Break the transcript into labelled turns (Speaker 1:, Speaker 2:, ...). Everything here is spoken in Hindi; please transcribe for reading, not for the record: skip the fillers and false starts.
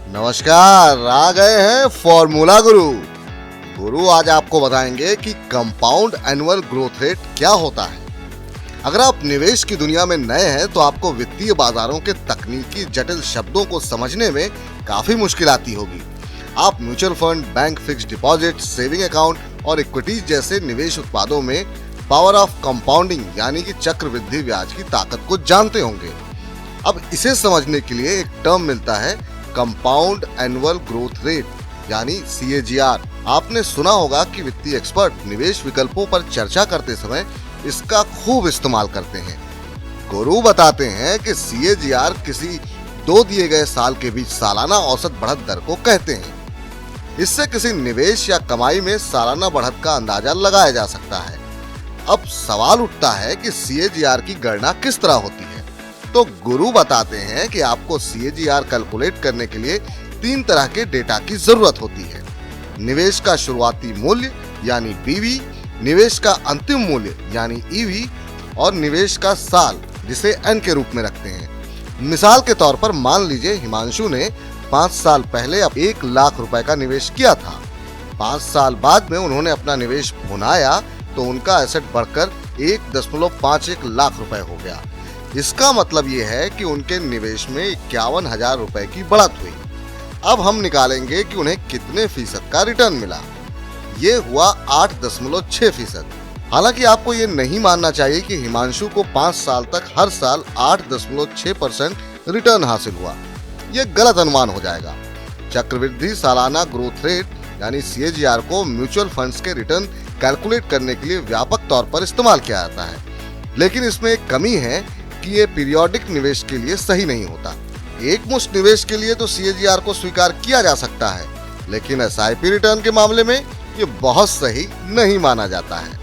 Speaker 1: नमस्कार, आ गए हैं फॉर्मूला गुरु। आज आपको बताएंगे कि कंपाउंड एनुअल ग्रोथ रेट क्या होता है। अगर आप निवेश की दुनिया में नए हैं तो आपको वित्तीय बाजारों के तकनीकी जटिल शब्दों को समझने में काफी मुश्किल आती होगी। आप mutual fund, bank fix deposit, saving account और इक्विटीज जैसे निवेश उत्पादों में पावर ऑफ कंपाउंडिंग यानी कि चक्रवृद्धि ब्याज की ताकत को जानते होंगे। अब इसे समझने के लिए एक टर्म मिलता है कंपाउंड एनुअल ग्रोथ रेट यानी CAGR। आपने सुना होगा कि वित्तीय एक्सपर्ट निवेश विकल्पों पर चर्चा करते समय इसका खूब इस्तेमाल करते हैं। गुरु बताते हैं कि CAGR किसी दो दिए गए साल के बीच सालाना औसत बढ़त दर को कहते हैं। इससे किसी निवेश या कमाई में सालाना बढ़त का अंदाजा लगाया जा सकता है। अब सवाल उठता है कि CAGR की गणना किस तरह होती है। तो गुरु बताते हैं कि आपको CAGR कैलकुलेट करने के लिए 3 तरह के डेटा की जरूरत होती है। निवेश का शुरुआती मूल्य यानी BV, निवेश का अंतिम मूल्य यानी EV और निवेश का साल जिसे N के रूप में रखते हैं। मिसाल के तौर पर मान लीजिए हिमांशु ने 5 साल पहले 1 लाख रुपए का निवेश किया था। 5 साल बाद में उन्होंने अपना निवेश भुनाया तो उनका एसेट बढ़कर 1.51 लाख रुपए हो गया। इसका मतलब ये है कि उनके निवेश में 51,000 रुपए की बढ़त हुई। अब हम निकालेंगे कि उन्हें कितने फीसद का रिटर्न मिला। ये हुआ 8.6%। हालांकि आपको ये नहीं मानना चाहिए कि हिमांशु को 5 साल तक हर साल 8.6% रिटर्न हासिल हुआ। ये गलत अनुमान हो जाएगा। चक्रवृद्धि सालाना ग्रोथ रेट यानी CAGR को म्यूचुअल फंड्स के रिटर्न कैलकुलेट करने के लिए व्यापक तौर पर इस्तेमाल किया जाता है, लेकिन इसमें एक कमी है कि ये पीरियोडिक निवेश के लिए सही नहीं होता। एक मुश्त निवेश के लिए तो CAGR को स्वीकार किया जा सकता है, लेकिन SIP रिटर्न के मामले में ये बहुत सही नहीं माना जाता है।